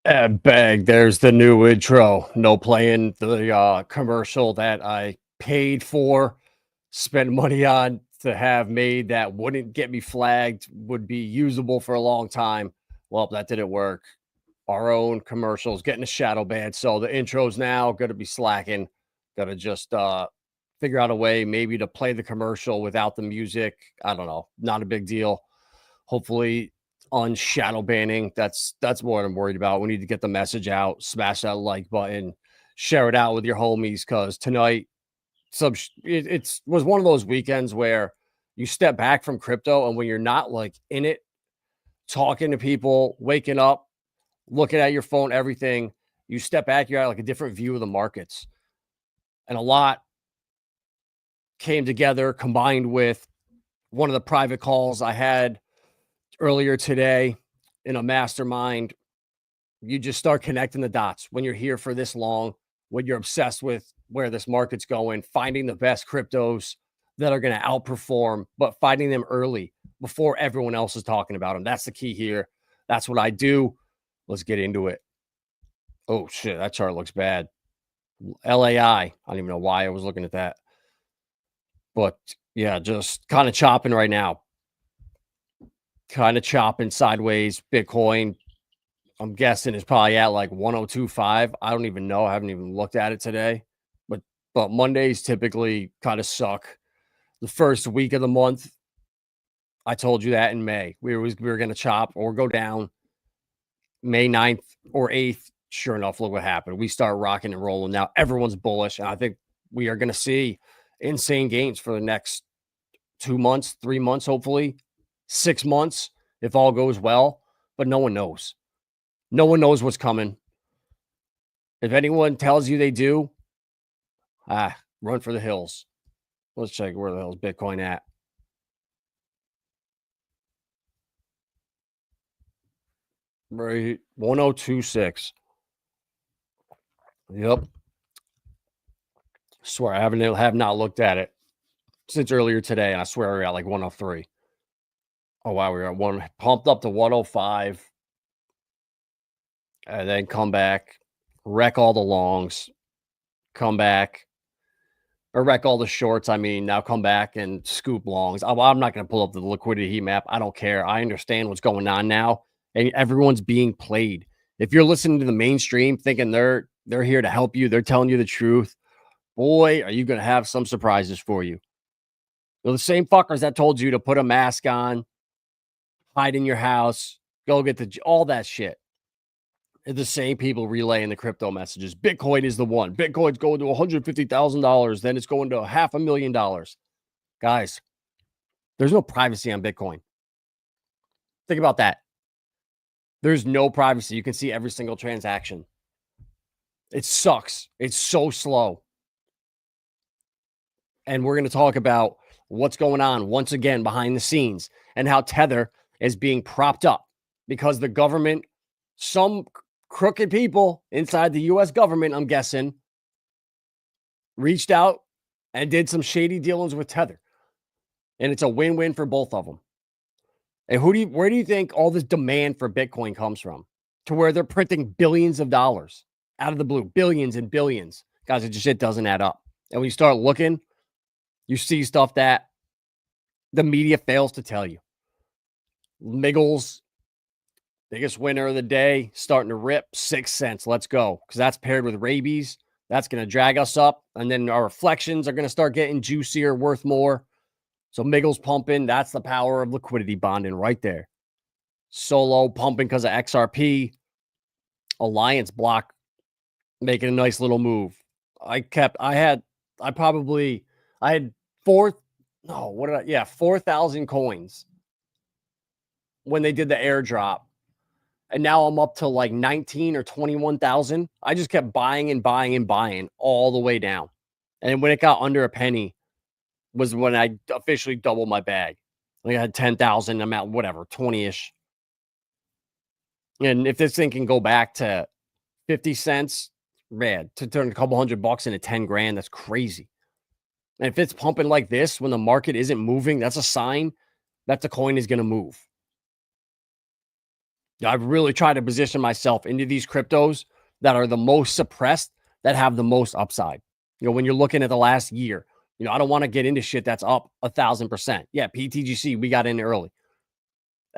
Bang, there's the new intro. No playing the commercial that I paid for, spent money on to have made that wouldn't get me flagged, would be usable for a long time. Well, that didn't work. Our own commercials getting a shadow ban. So the intro's now going to be slacking. Got to just figure out a way maybe to play the commercial without the music. I don't know. Not a big deal. Hopefully on shadow banning. That's more what I'm worried about. We need to get the message out, smash that like button, share it out with your homies. Because tonight, it was one of those weekends where you step back from crypto, and when you're not like in it, talking to people, waking up, looking at your phone, everything, you step back, you're at like a different view of the markets, and a lot came together combined with one of the private calls I had earlier today in a mastermind. You just start connecting the dots when you're here for this long, when you're obsessed with where this market's going, finding the best cryptos that are going to outperform, but finding them early before everyone else is talking about them. That's the key here. That's what I do. Let's get into it. Oh, shit. That chart looks bad. LAI. I don't even know why I was looking at that. But yeah, just kind of chopping right now. Kind of chopping sideways. Bitcoin, I'm guessing, is probably at like 1025. I don't even know. I haven't even looked at it today. But Mondays typically kind of suck. The first week of the month, I told you that in May. We were going to chop or go down. May 9th or 8th, sure enough, look what happened. We start rocking and rolling. Now everyone's bullish, and I think we are going to see insane gains for the next 2 months, 3 months, hopefully 6 months, if all goes well. But no one knows. No one knows what's coming. If anyone tells you they do, run for the hills. Let's check where the hell's Bitcoin at. Right, 1026. Yep. Swear I have not looked at it since earlier today, and I swear we're at like 103. Oh wow, we're at one, pumped up to 105, and then come back, wreck all the longs, come back, or wreck all the shorts. I mean, now come back and scoop longs. I'm not going to pull up the liquidity heat map. I don't care. I understand what's going on now, and everyone's being played. If you're listening to the mainstream thinking they're here to help you, they're telling you the truth, boy, are you going to have some surprises for you. They're the same fuckers that told you to put a mask on, hide in your house, go get all that shit. They're the same people relaying the crypto messages. Bitcoin is the one. Bitcoin's going to $150,000. Then it's going to $500,000. Guys, there's no privacy on Bitcoin. Think about that. There's no privacy. You can see every single transaction. It sucks. It's so slow. And we're going to talk about what's going on once again behind the scenes and how Tether is being propped up because the government, some crooked people inside the U.S. government, I'm guessing, reached out and did some shady dealings with Tether. And it's a win-win for both of them. And where do you think all this demand for Bitcoin comes from? To where they're printing billions of dollars out of the blue, billions and billions. Guys, it just doesn't add up. And when you start looking, you see stuff that the media fails to tell you. Miggles, biggest winner of the day, starting to rip 6 cents. Let's go. Because that's paired with rabies. That's going to drag us up. And then our reflections are going to start getting juicier, worth more. So Miggles pumping. That's the power of liquidity bonding right there. Solo pumping because of XRP. Alliance block making a nice little move. I had 4,000 coins when they did the airdrop. And now I'm up to like 19 or 21,000. I just kept buying and buying and buying all the way down. And when it got under a penny was when I officially doubled my bag. Like I had 10,000. I'm at whatever, 20-ish. And if this thing can go back to 50 cents, man, to turn a couple $100 into 10 grand, that's crazy. And if it's pumping like this when the market isn't moving, that's a sign that the coin is going to move. I've really tried to position myself into these cryptos that are the most suppressed, that have the most upside. When you're looking at the last year, I don't want to get into shit that's up 1,000%. Yeah, PTGC, we got in early.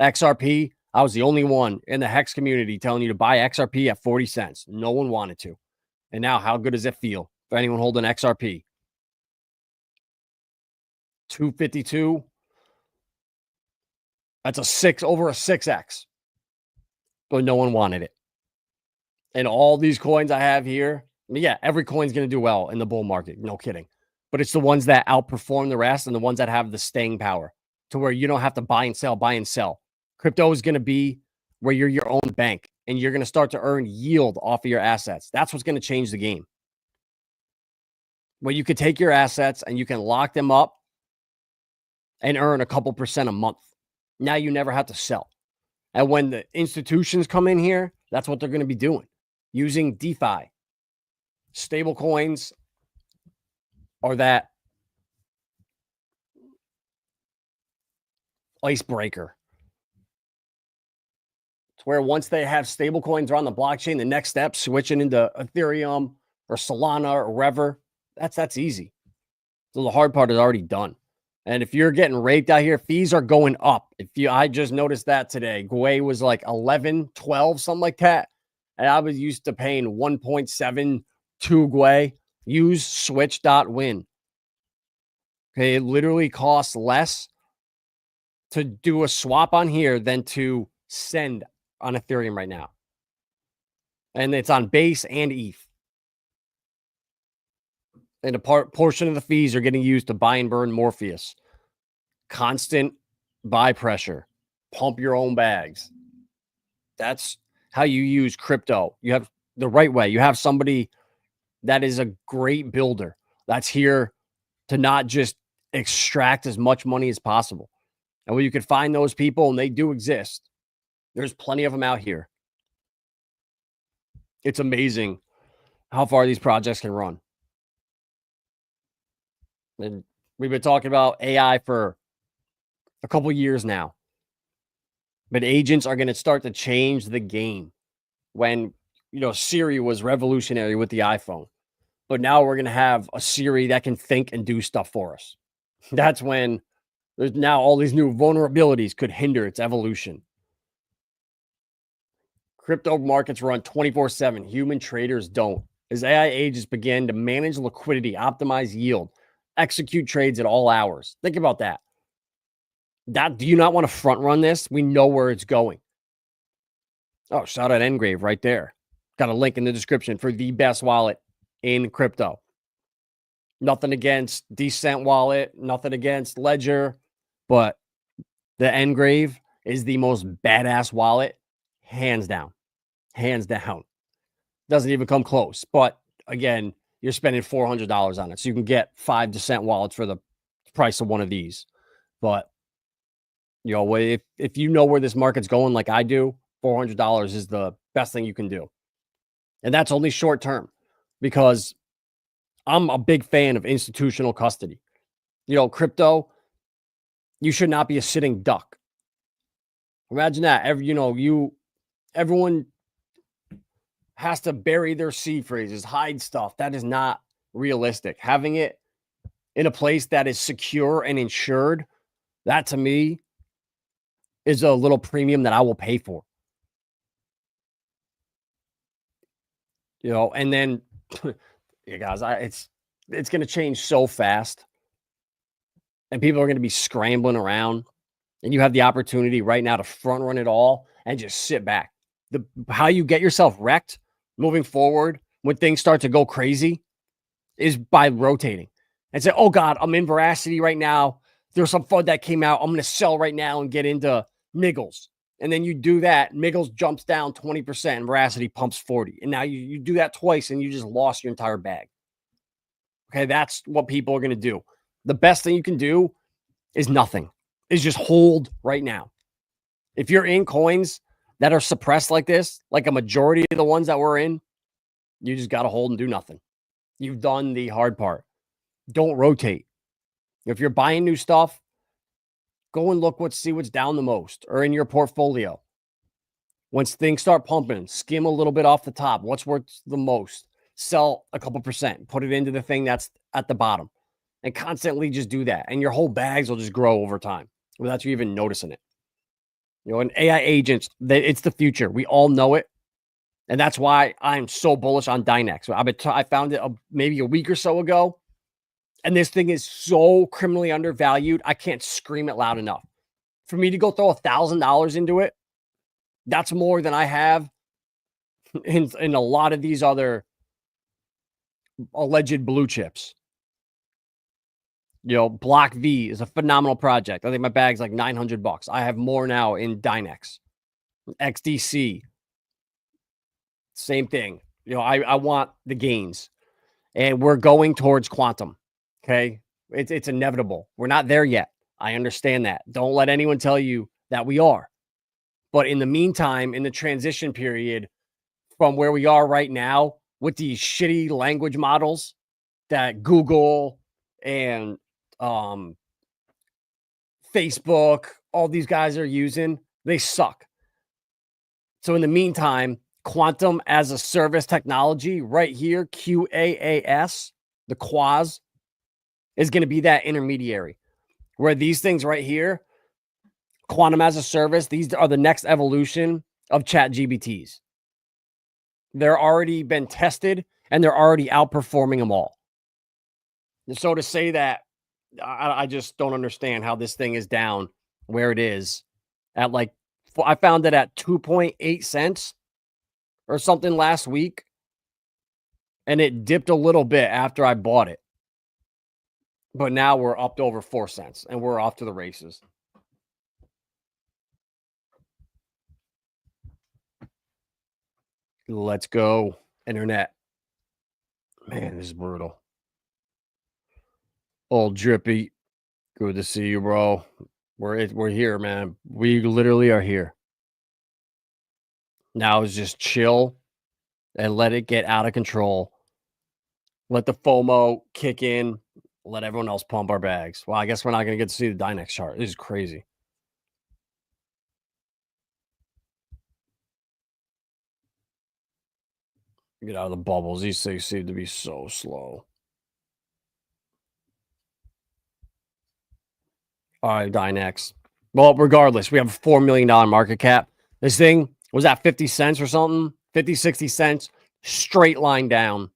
XRP, I was the only one in the Hex community telling you to buy XRP at 40 cents. No one wanted to. And now, how good does it feel for anyone holding XRP? 252. That's over a 6x. But no one wanted it. And all these coins I have here, yeah, every coin's going to do well in the bull market. No kidding. But it's the ones that outperform the rest and the ones that have the staying power to where you don't have to buy and sell. Crypto is going to be where you're your own bank and you're going to start to earn yield off of your assets. That's what's going to change the game. Where you could take your assets and you can lock them up and earn a couple % a month. Now you never have to sell. And when the institutions come in here, that's what they're going to be doing. Using DeFi. Stable coins are that icebreaker. It's where once they have stable coins are on the blockchain, the next step, switching into Ethereum or Solana or wherever, that's easy. So the hard part is already done. And if you're getting raped out here, fees are going up. I just noticed that today. Gwei was like 11, 12, something like that. And I was used to paying 1.72 Gwei. Use switch.win. Okay, it literally costs less to do a swap on here than to send on Ethereum right now. And it's on Base and ETH. And a portion of the fees are getting used to buy and burn Morpheus. Constant buy pressure. Pump your own bags. That's how you use crypto. You have the right way. You have somebody that is a great builder that's here to not just extract as much money as possible. And when you can find those people, and they do exist, there's plenty of them out here. It's amazing how far these projects can run. And we've been talking about AI for a couple years now. But agents are going to start to change the game. When, Siri was revolutionary with the iPhone. But now we're going to have a Siri that can think and do stuff for us. That's when there's now all these new vulnerabilities could hinder its evolution. Crypto markets run 24/7. Human traders don't. As AI agents begin to manage liquidity, optimize yield, execute trades at all hours. Think about that. Do you not want to front run this? We know where it's going. Oh, shout out Ngrave right there. Got a link in the description for the best wallet in crypto. Nothing against Decent Wallet, nothing against Ledger, but the Ngrave is the most badass wallet, hands down. Hands down. Doesn't even come close. But again, you're spending $400 on it. So you can get 5 Decent wallets for the price of one of these. But, if you know where this market's going like I do, $400 is the best thing you can do. And that's only short term because I'm a big fan of institutional custody. Crypto, you should not be a sitting duck. Imagine that. Everyone has to bury their seed phrases, hide stuff. That is not realistic. Having it in a place that is secure and insured, that to me is a little premium that I will pay for. And then, yeah, guys, it's going to change so fast. And people are going to be scrambling around. And you have the opportunity right now to front run it all and just sit back. How you get yourself wrecked moving forward when things start to go crazy is by rotating and say, oh God, I'm in Veracity right now. There's some fund that came out. I'm going to sell right now and get into Miggles. And then you do that. Miggles jumps down 20% and Veracity pumps 40. And now you do that twice and you just lost your entire bag. Okay, that's what people are going to do. The best thing you can do is nothing. Is just hold right now. If you're in coins that are suppressed like this, like a majority of the ones that we're in, you just got to hold and do nothing. You've done the hard part. Don't rotate. If you're buying new stuff, go and see what's down the most or in your portfolio. Once things start pumping, skim a little bit off the top. What's worth the most? Sell a couple percent, put it into the thing that's at the bottom, and constantly just do that. And your whole bags will just grow over time without you even noticing it. And AI agents, it's the future. We all know it. And that's why I'm so bullish on Dynex. I found it maybe a week or so ago. And this thing is so criminally undervalued. I can't scream it loud enough. For me to go throw $1,000 into it, that's more than I have in a lot of these other alleged blue chips. Block V is a phenomenal project. I think my bag's like $900. I have more now in Dynex. XDC, same thing. I want the gains. And we're going towards quantum. Okay. It's inevitable. We're not there yet. I understand that. Don't let anyone tell you that we are. But in the meantime, in the transition period from where we are right now with these shitty language models that Google and Facebook, all these guys are using, they suck. So in the meantime, quantum as a service technology right here, QAAS, the quaz, is going to be that intermediary where these things right here, quantum as a service, these are the next evolution of chat GBTs. They're already been tested and they're already outperforming them all. And so to say that, I just don't understand how this thing is down where it is at I found it at 2.8 cents or something last week. And it dipped a little bit after I bought it. But now we're up to over 4 cents and we're off to the races. Let's go, internet. Man, this is brutal. Old Drippy, good to see you, bro. We're here, man. We literally are here. Now is just chill and let it get out of control. Let the FOMO kick in. Let everyone else pump our bags. Well, I guess we're not going to get to see the Dynex chart. This is crazy. Get out of the bubbles. These things seem to be so slow. All right, Dynex. Well, regardless, we have a $4 million market cap. This thing was at 50 cents or something, 50, 60 cents, straight line down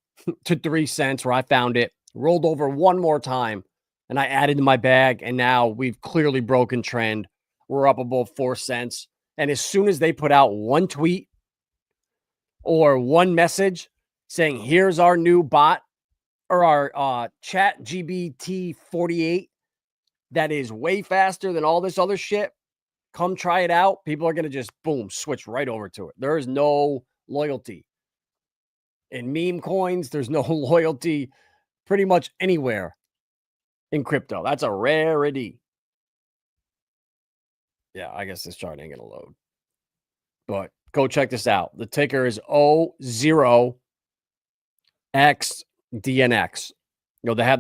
to 3 cents where I found it, rolled over one more time, and I added to my bag, and now we've clearly broken trend. We're up above 4 cents. And as soon as they put out one tweet or one message saying, here's our new bot or our chat GBT 48 that is way faster than all this other shit, come try it out. People are going to just, boom, switch right over to it. There is no loyalty. In meme coins, there's no loyalty pretty much anywhere in crypto. That's a rarity. Yeah, I guess this chart ain't going to load. But go check this out. The ticker is O0XDNX.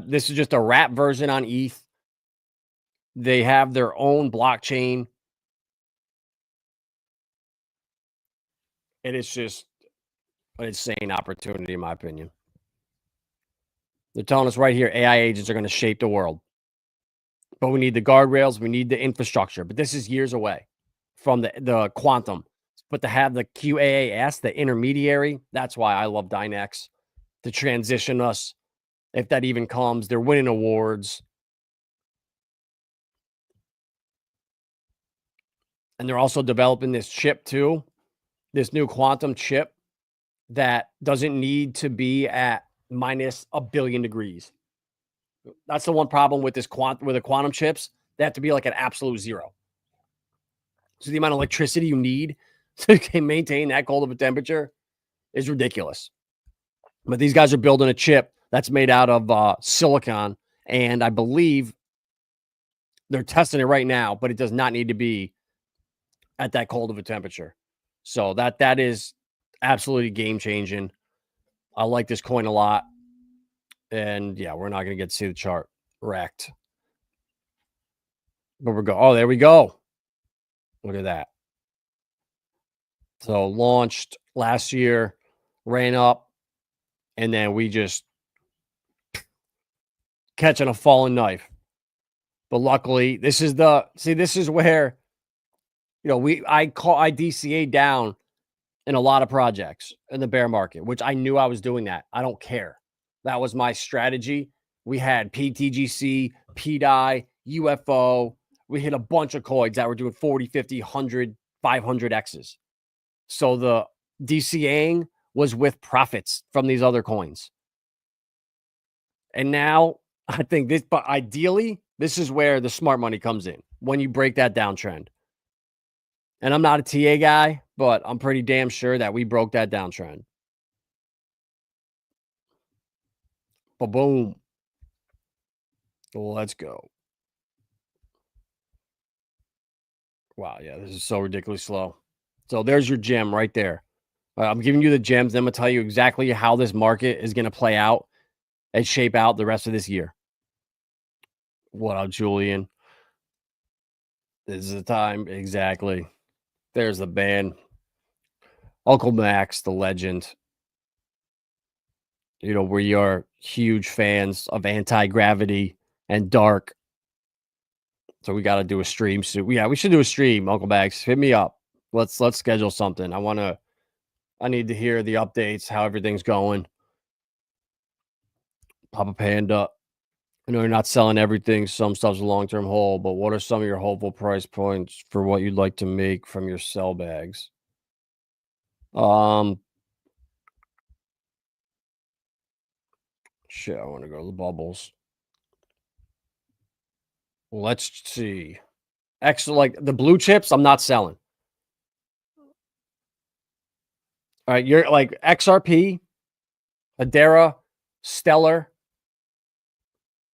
This is just a wrap version on ETH. They have their own blockchain. And it's just an insane opportunity, in my opinion. They're telling us right here, AI agents are going to shape the world. But we need the guardrails. We need the infrastructure. But this is years away from the quantum. But to have the QAAS, the intermediary, that's why I love Dynex. To transition us, if that even comes. They're winning awards. And they're also developing this chip too. This new quantum chip that doesn't need to be at minus a billion degrees. That's the one problem with the quantum chips. They have to be like an absolute zero. So the amount of electricity you need to maintain that cold of a temperature is ridiculous. But these guys are building a chip that's made out of silicon, and I believe they're testing it right now, but it does not need to be at that cold of a temperature. So that is absolutely game changing. I like this coin a lot. And yeah, we're not going to get to see the chart wrecked. But we're going. Oh, there we go. Look at that. So launched last year, ran up, and then we just catching a falling knife. But luckily, this is where, I DCA down in a lot of projects in the bear market, which I knew I was doing that. I don't care. That was my strategy. We had PTGC, PDI, UFO. We hit a bunch of coins that were doing 40, 50, 100, 500 X's. So the DCAing was with profits from these other coins. And now I think but ideally, this is where the smart money comes in when you break that downtrend. And I'm not a TA guy, but I'm pretty damn sure that we broke that downtrend. Ba-boom. Let's go. Wow, yeah, this is so ridiculously slow. So there's your gem right there. I'm giving you the gems. I'm going to tell you exactly how this market is going to play out and shape out the rest of this year. What up, Julian? This is the time. Exactly. There's the band. Uncle Max, the legend. We are huge fans of anti-gravity and dark. So we got to do a stream soon. Yeah, we should do a stream, Uncle Max. Hit me up. Let's schedule something. I need to hear the updates, how everything's going. Papa Panda. I know you're not selling everything. Some stuff's a long-term hold, but what are some of your hopeful price points for what you'd like to make from your sell bags? Shit, I want to go to the bubbles. Let's see. Like the blue chips, I'm not selling. All right, you're like XRP, Adara, Stellar,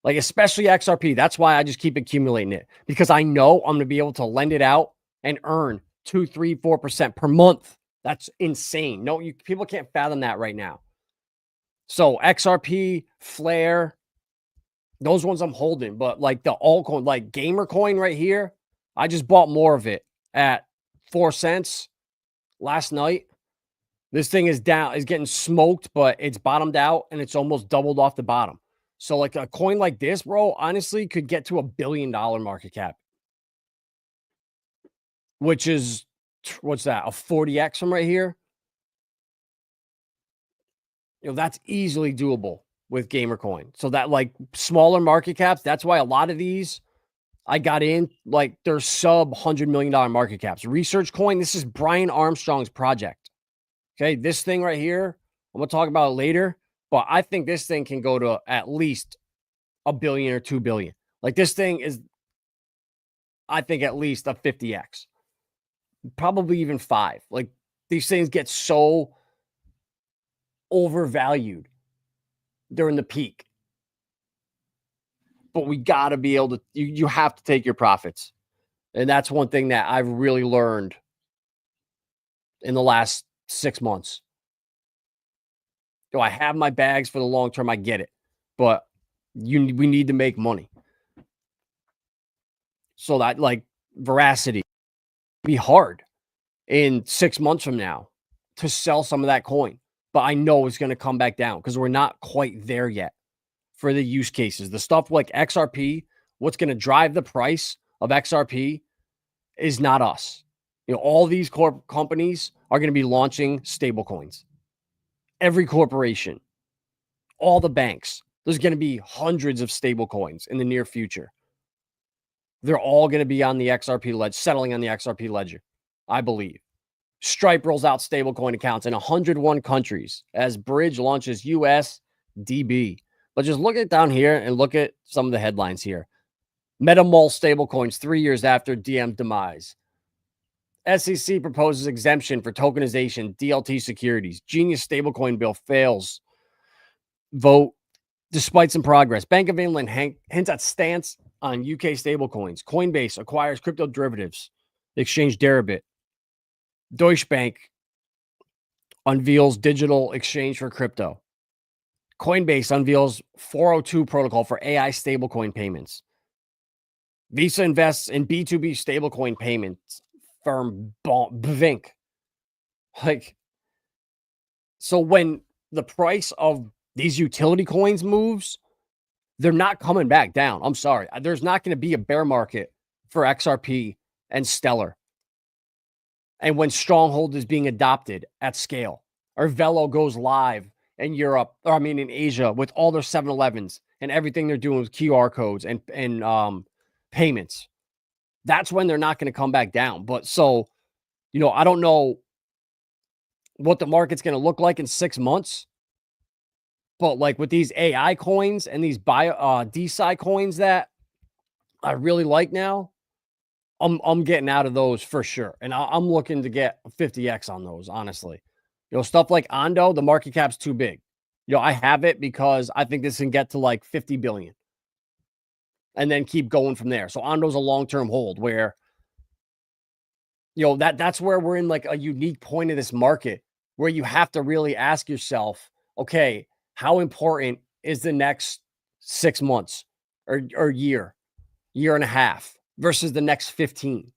like especially XRP. That's why I just keep accumulating it, because I know I'm going to be able to lend it out and earn 2, 3, 4% per month. That's insane. No, people can't fathom that right now. So XRP, Flare, those ones I'm holding, but like the altcoin, like Gamer Coin right here, I just bought more of it at 4 cents last night. This thing is getting smoked, but it's bottomed out and it's almost doubled off the bottom. So like a coin like this, bro, honestly could get to $1 billion market cap, which is, what's that? A 40x from right here. That's easily doable with Gamer Coin. So that like smaller market caps, that's why a lot of these I got in, like they're sub $100 million market caps. Research Coin, this is Brian Armstrong's project. Okay, this thing right here, I'm going to talk about it later, but I think this thing can go to at least $1 billion or $2 billion. Like this thing is, I think, at least a 50x, probably even 5. Like these things get so overvalued during the peak. But we got to be able to, you have to take your profits. And that's one thing that I've really learned in the last 6 months. I have my bags for the long term. I get it. But we need to make money. So that like veracity be hard in 6 months from now to sell some of that coin. But I know it's going to come back down because we're not quite there yet for the use cases. The stuff like XRP, what's going to drive the price of XRP is not us. All these companies are going to be launching stable coins. Every corporation, all the banks, there's going to be hundreds of stable coins in the near future. They're all going to be on the XRP ledger, settling on the XRP ledger, I believe. Stripe rolls out stablecoin accounts in 101 countries as Bridge launches USDB. But just look at down here and look at some of the headlines here. MetaMall stablecoins 3 years after DM's demise. SEC proposes exemption for tokenization DLT securities. Genius stablecoin bill fails vote despite some progress. Bank of England hints at stance on UK stablecoins. Coinbase acquires crypto derivatives exchange Deribit. Deutsche Bank unveils digital exchange for crypto. Coinbase unveils 402 protocol for AI stablecoin payments. Visa invests in B2B stablecoin payments firm Bvink. Like, so when the price of these utility coins moves, they're not coming back down. I'm sorry. There's not going to be a bear market for XRP and Stellar. And when Stronghold is being adopted at scale, or Velo goes live in Europe, or I mean in Asia, with all their 7-Elevens and everything they're doing with QR codes and payments, that's when they're not going to come back down. But so, I don't know what the market's going to look like in 6 months. But like with these AI coins and these DeSci coins that I really like now, I'm getting out of those for sure. And I'm looking to get 50x on those, honestly. Stuff like Ondo, the market cap's too big. I have it because I think this can get to like 50 billion and then keep going from there. So Ondo's a long-term hold where, that's where we're in like a unique point of this market where you have to really ask yourself, okay, how important is the next 6 months or year and a half versus the next 15?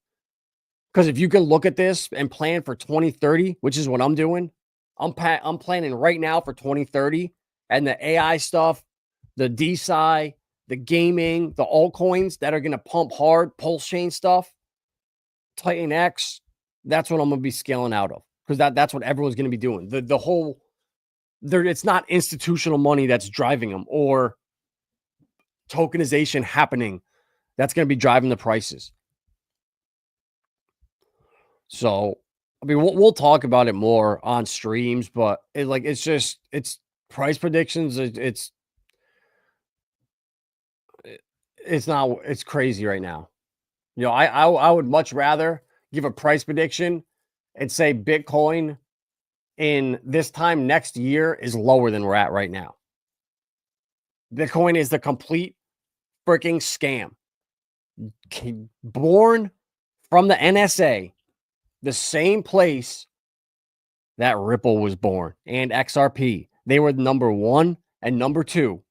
Because if you can look at this and plan for 2030, which is what I'm doing, I'm planning right now for 2030, and the AI stuff, the DeSci, the gaming, the altcoins that are going to pump hard, Pulse Chain stuff, Titan X, that's what I'm going to be scaling out of, because that's what everyone's going to be doing. The whole, it's not institutional money that's driving them or tokenization happening that's going to be driving the prices. So, I mean, we'll talk about it more on streams, but it's price predictions. It's crazy right now. I would much rather give a price prediction and say Bitcoin in this time next year is lower than we're at right now. Bitcoin is the complete freaking scam. Born from the NSA, the same place that Ripple was born and XRP. They were number 1 and number 2.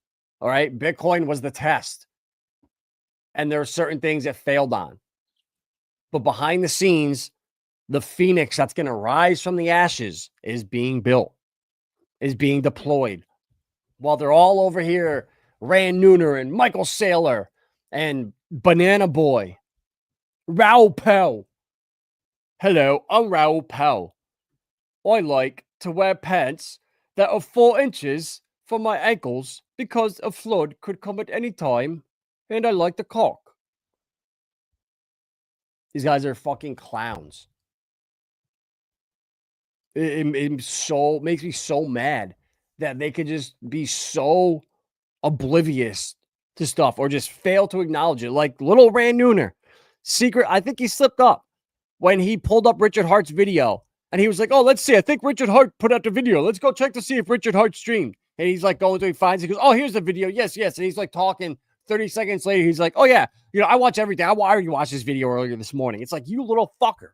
All right. Bitcoin was the test. And there are certain things that failed on. But behind the scenes, the phoenix that's going to rise from the ashes is being built, is being deployed. While they're all over here, Rand Nooner and Michael Saylor and Banana Boy, Raoul Pell. Hello, I'm Raoul Pell. I like to wear pants that are 4 inches from my ankles because a flood could come at any time, and I like the cock. These guys are fucking clowns. It makes me so mad that they could just be so oblivious to stuff or just fail to acknowledge it. Like little Rand Nooner, I think he slipped up when he pulled up Richard Hart's video and he was like, oh, let's see. I think Richard Hart put out the video. Let's go check to see if Richard Hart streamed. And he's like going through, he finds it, he goes, oh, here's the video. Yes. And he's like talking 30 seconds later. He's like, oh yeah, I watch everything. I already watched this video earlier this morning. It's like, you little fucker.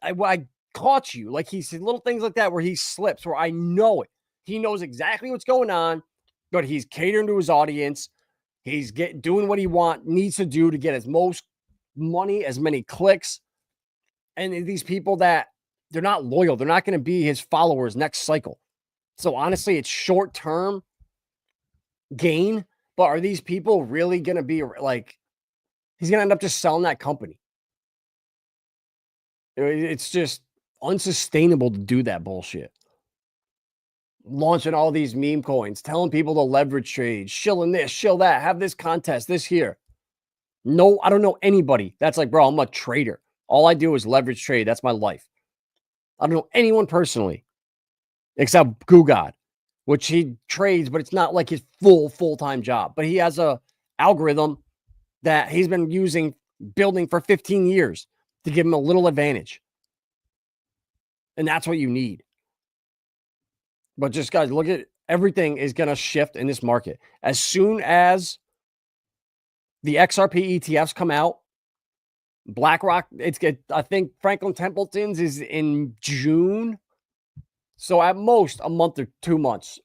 I caught you. Like he said little things like that where he slips, where I know it. He knows exactly what's going on, but he's catering to his audience. He's doing what he needs to do to get as most money, as many clicks. And these people that they're not loyal, they're not going to be his followers next cycle. So honestly, it's short-term gain, but are these people really going to be like, he's going to end up just selling that company? It's just unsustainable to do that bullshit. Launching all these meme coins, telling people to leverage trade, shilling this, shill that, have this contest, this here. No, I don't know anybody that's like, bro, I'm a trader. All I do is leverage trade. That's my life. I don't know anyone personally except Goo God, which he trades, but it's not like his full-time job. But he has a algorithm that he's been building for 15 years to give him a little advantage. And that's what you need. But just guys, look at everything is going to shift in this market. As soon as the XRP ETFs come out, BlackRock, I think Franklin Templeton's is in June. So at most a month or 2 months.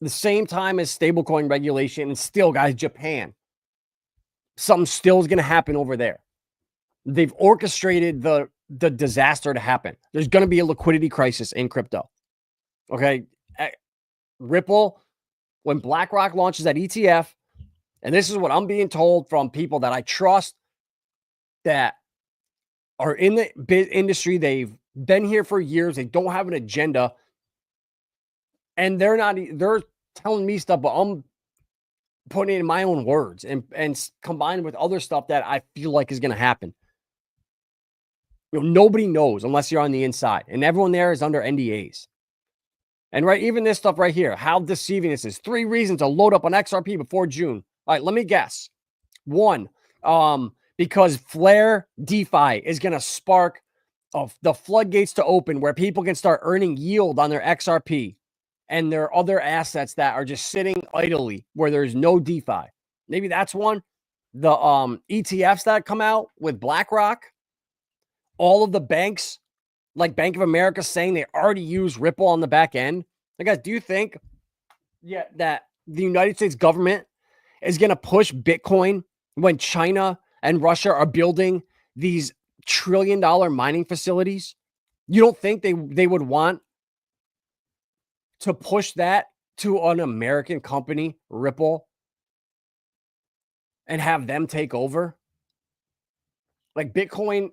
The same time as stablecoin regulation, and still, guys, Japan. Something still is going to happen over there. They've orchestrated the the disaster to happen. There's going to be a liquidity crisis in crypto. Okay. Ripple, when BlackRock launches that ETF, and this is what I'm being told from people that I trust that are in the industry, they've been here for years, they don't have an agenda, and they're telling me stuff, but I'm putting it in my own words and combined with other stuff that I feel like is going to happen. Nobody knows unless you're on the inside, and everyone there is under NDAs. And even this stuff right here, how deceiving this is. 3 reasons to load up on XRP before June. All right, let me guess. 1, because Flare DeFi is going to spark the floodgates to open where people can start earning yield on their XRP and their other assets that are just sitting idly where there's no DeFi. Maybe that's one. The ETFs that come out with BlackRock, all of the banks, like Bank of America, saying they already use Ripple on the back end. Guys, do you think that the United States government is going to push Bitcoin when China and Russia are building these trillion-dollar mining facilities? You don't think they would want to push that to an American company, Ripple, and have them take over? Like Bitcoin,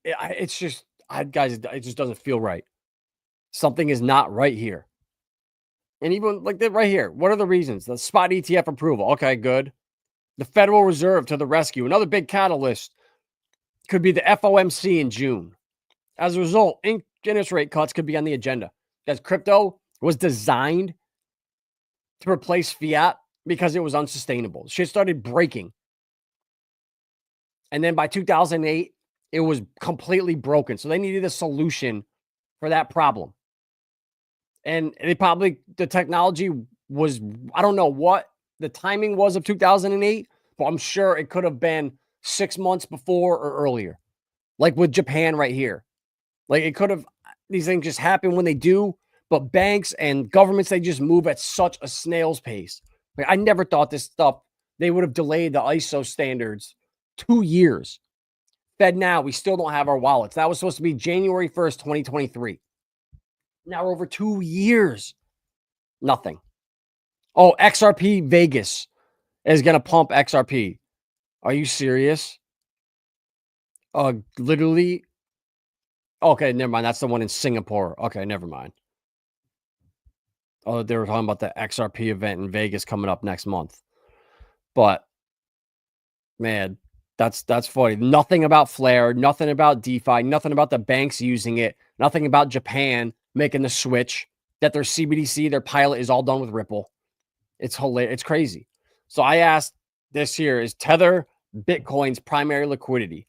it's just, guys, it just doesn't feel right. Something is not right here. And even like that right here, what are the reasons? The spot ETF approval. Okay, good. The Federal Reserve to the rescue. Another big catalyst could be the FOMC in June. As a result, interest rate cuts could be on the agenda. Because crypto was designed to replace fiat because it was unsustainable. Shit started breaking. And then by 2008, it was completely broken. So they needed a solution for that problem. And the technology was, I don't know what the timing was of 2008, but I'm sure it could have been 6 months before or earlier. Like with Japan right here. Like it could have, these things just happen when they do, but banks and governments, they just move at such a snail's pace. Like I never thought this stuff, they would have delayed the ISO standards 2 years. FedNow, we still don't have our wallets. That was supposed to be January 1st, 2023. Now over 2 years. Nothing. Oh, XRP Vegas is going to pump XRP. Are you serious? Literally. Okay, never mind. That's the one in Singapore. Okay, never mind. Oh, they were talking about the XRP event in Vegas coming up next month. But, man, that's funny. Nothing about Flare, nothing about DeFi, nothing about the banks using it, nothing about Japan making the switch, that their CBDC, their pilot is all done with Ripple. It's hilarious. It's crazy. So I asked this here, is Tether Bitcoin's primary liquidity?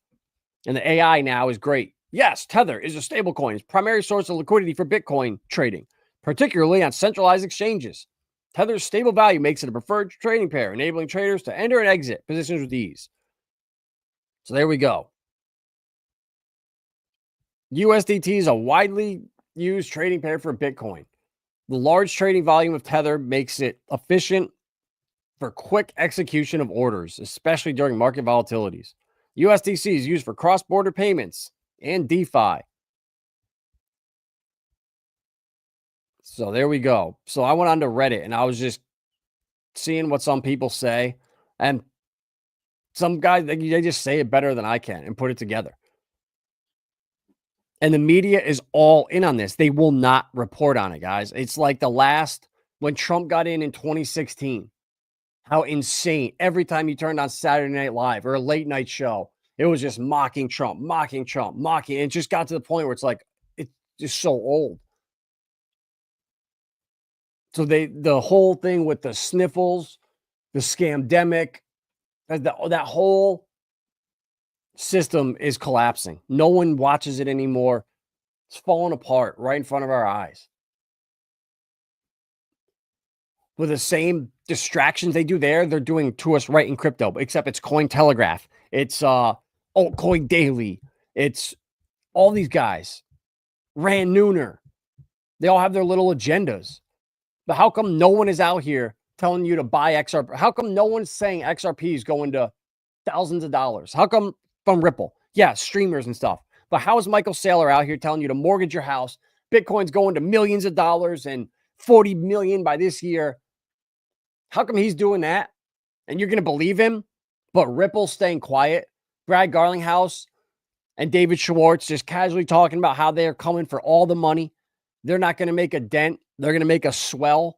And the AI now is great. Yes, Tether is a stablecoin's primary source of liquidity for Bitcoin trading, particularly on centralized exchanges. Tether's stable value makes it a preferred trading pair, enabling traders to enter and exit positions with ease. So there we go. USDT is a widely used trading pair for Bitcoin. The large trading volume of Tether makes it efficient for quick execution of orders, especially during market volatilities. USDC is used for cross-border payments and DeFi. So there we go. So I went on to Reddit and I was just seeing what some people say. And some guys, they just say it better than I can and put it together. And the media is all in on this. They will not report on it, guys. It's like when Trump got in 2016, how insane. Every time you turned on Saturday Night Live or a late night show, it was just mocking Trump. It just got to the point where it's like, it's just so old. So the whole thing with the sniffles, the scamdemic, that whole system is collapsing. No one watches it anymore. It's falling apart right in front of our eyes. With the same distractions they do there, they're doing to us right in crypto, except it's Cointelegraph. It's Altcoin Daily. It's all these guys. Rand Nooner. They all have their little agendas. But how come no one is out here telling you to buy XRP? How come no one's saying XRP is going to thousands of dollars? How come from Ripple? Yeah, streamers and stuff. But how is Michael Saylor out here telling you to mortgage your house? Bitcoin's going to millions of dollars and 40 million by this year. How come he's doing that? And you're going to believe him? But Ripple staying quiet. Brad Garlinghouse and David Schwartz just casually talking about how they're coming for all the money. They're not going to make a dent. They're going to make a swell.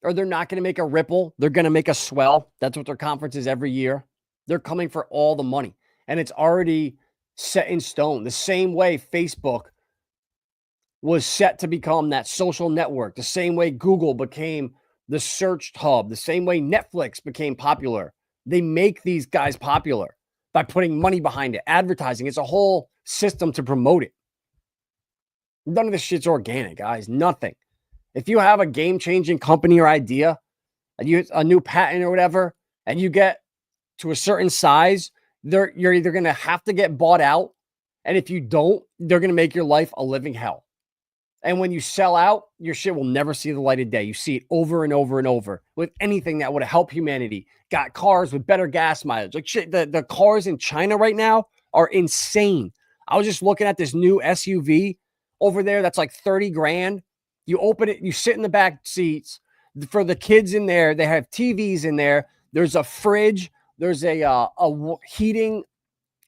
Or they're not going to make a ripple. They're going to make a swell. That's what their conference is every year. They're coming for all the money. And it's already set in stone. The same way Facebook was set to become that social network. The same way Google became the search hub. The same way Netflix became popular. They make these guys popular by putting money behind it, advertising. It's a whole system to promote it. None of this shit's organic, guys. Nothing. If you have a game-changing company or idea, a new patent or whatever, and you get to a certain size, you're either going to have to get bought out, and if you don't, they're going to make your life a living hell. And when you sell out, your shit will never see the light of day. You see it over and over and over with anything that would help humanity. Got cars with better gas mileage. Like shit, the cars in China right now are insane. I was just looking at this new SUV over there that's like 30 grand. You open it, you sit in the back seats. For the kids in there, they have TVs in there. There's a fridge. There's a heating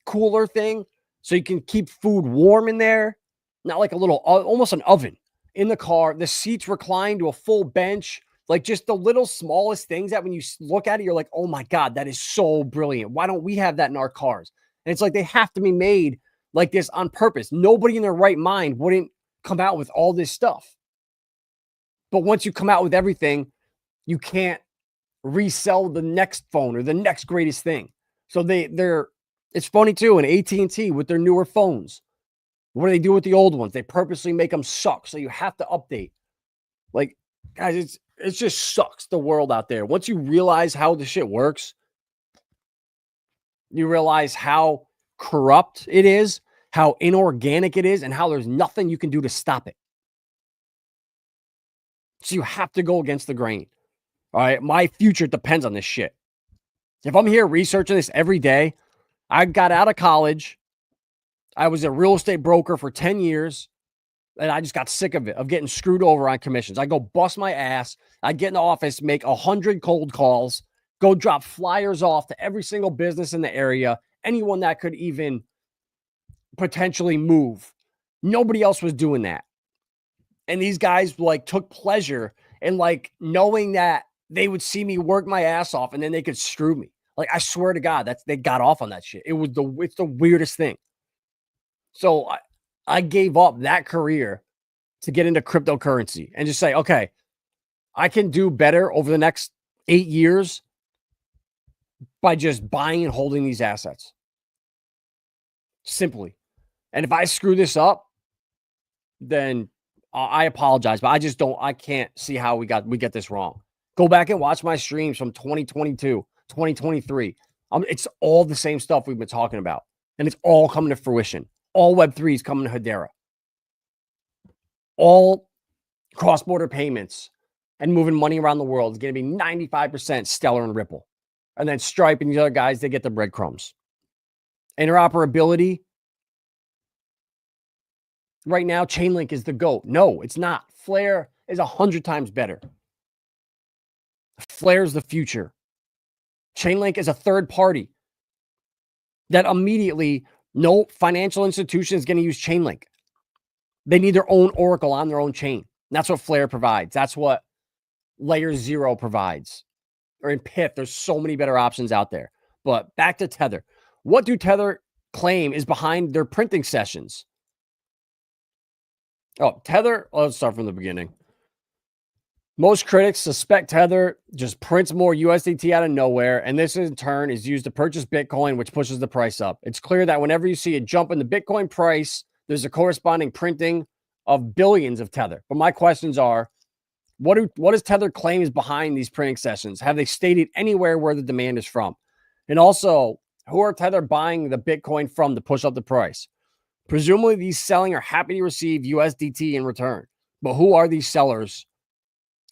cooler thing so you can keep food warm in there. Not like a little, almost an oven in the car. The seats recline to a full bench. Like just the little smallest things that when you look at it, you're like, oh my God, that is so brilliant. Why don't we have that in our cars? And it's like they have to be made like this on purpose. Nobody in their right mind wouldn't come out with all this stuff. But once you come out with everything, you can't resell the next phone or the next greatest thing. So it's funny too. And AT&T with their newer phones, what do they do with the old ones? They purposely make them suck. So you have to update. Like, guys, it just sucks the world out there. Once you realize how the shit works, you realize how corrupt it is, how inorganic it is, and how there's nothing you can do to stop it. So you have to go against the grain. All right. My future depends on this shit. If I'm here researching this every day, I got out of college. I was a real estate broker for 10 years. And I just got sick of it, of getting screwed over on commissions. I go bust my ass. I get in the office, make 100 cold calls, go drop flyers off to every single business in the area, anyone that could even potentially move. Nobody else was doing that. And these guys like took pleasure in like knowing that they would see me work my ass off and then they could screw me. Like, I swear to God, they got off on that shit. It's the weirdest thing. So I gave up that career to get into cryptocurrency and just say, okay, I can do better over the next 8 years by just buying and holding these assets. Simply. And if I screw this up, then I apologize, but I can't see how we get this wrong. Go back and watch my streams from 2022, 2023. It's all the same stuff we've been talking about, and it's all coming to fruition. All Web3 is coming to Hedera. All cross-border payments and moving money around the world is going to be 95% Stellar and Ripple. And then Stripe and the other guys, they get the breadcrumbs. Interoperability. Right now, Chainlink is the GOAT. No, it's not. Flare is 100 times better. Flare is the future. Chainlink is a third party that immediately no financial institution is going to use Chainlink. They need their own Oracle on their own chain. That's what Flare provides. That's what Layer Zero provides. Or in PIF, there's so many better options out there. But back to Tether. What do Tether claim is behind their printing sessions? Oh, Tether, let's start from the beginning. Most critics suspect Tether just prints more USDT out of nowhere, and this in turn is used to purchase Bitcoin, which pushes the price up. It's clear that whenever you see a jump in the Bitcoin price, there's a corresponding printing of billions of Tether. But my questions are, what does Tether claim is behind these printing sessions? Have they stated anywhere where the demand is from? And also, who are Tether buying the Bitcoin from to push up the price? Presumably, these selling are happy to receive USDT in return. But who are these sellers?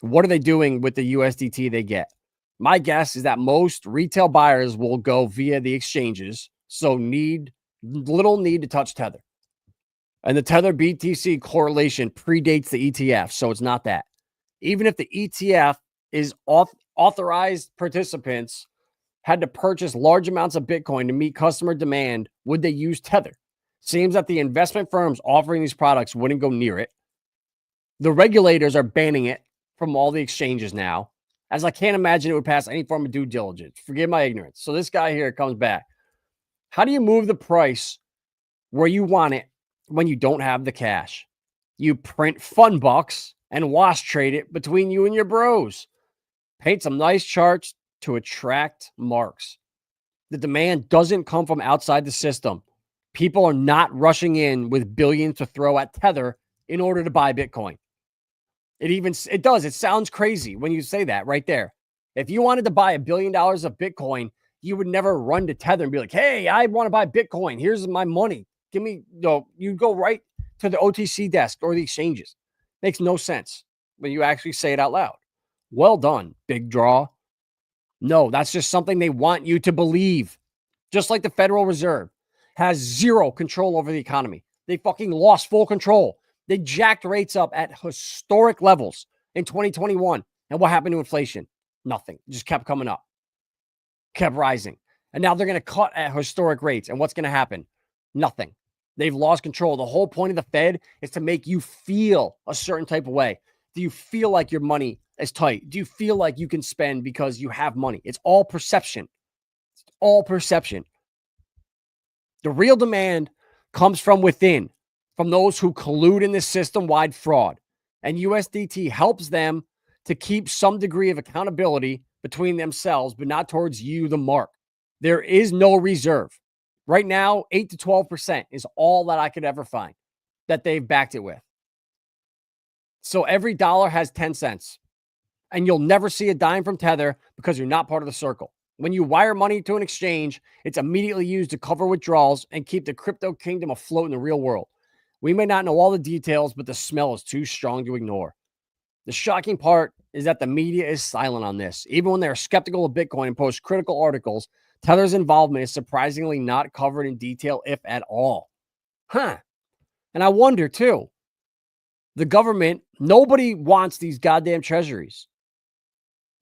What are they doing with the USDT they get? My guess is that most retail buyers will go via the exchanges, So little need to touch Tether. And the Tether BTC correlation predates the ETF, so it's not that. Even if the ETF is authorized participants had to purchase large amounts of Bitcoin to meet customer demand, would they use Tether? Seems that the investment firms offering these products wouldn't go near it. The regulators are banning it from all the exchanges now, as I can't imagine it would pass any form of due diligence. Forgive my ignorance. So this guy here comes back. How do you move the price where you want it when you don't have the cash? You print fun bucks and wash trade it between you and your bros. Paint some nice charts to attract marks. The demand doesn't come from outside the system. People are not rushing in with billions to throw at Tether in order to buy Bitcoin. It does. It sounds crazy when you say that right there. If you wanted to buy $1 billion of Bitcoin, you would never run to Tether and be like, hey, I want to buy Bitcoin. Here's my money. Give me, you go right to the OTC desk or the exchanges. Makes no sense when you actually say it out loud. Well done, big draw. No, that's just something they want you to believe. Just like the Federal Reserve has zero control over the economy. They fucking lost full control. They jacked rates up at historic levels in 2021. And what happened to inflation? Nothing. It just kept coming up. Kept rising. And now they're going to cut at historic rates. And what's going to happen? Nothing. They've lost control. The whole point of the Fed is to make you feel a certain type of way. Do you feel like your money is tight? Do you feel like you can spend because you have money? It's all perception. It's all perception. The real demand comes from within, from those who collude in this system-wide fraud. And USDT helps them to keep some degree of accountability between themselves, but not towards you, the mark. There is no reserve. Right now, 8 to 12% is all that I could ever find that they've backed it with. So every dollar has 10 cents. And you'll never see a dime from Tether because you're not part of the circle. When you wire money to an exchange, it's immediately used to cover withdrawals and keep the crypto kingdom afloat in the real world. We may not know all the details, but the smell is too strong to ignore. The shocking part is that the media is silent on this. Even when they're skeptical of Bitcoin and post critical articles, Tether's involvement is surprisingly not covered in detail, if at all. And I wonder, too, the government, nobody wants these goddamn treasuries.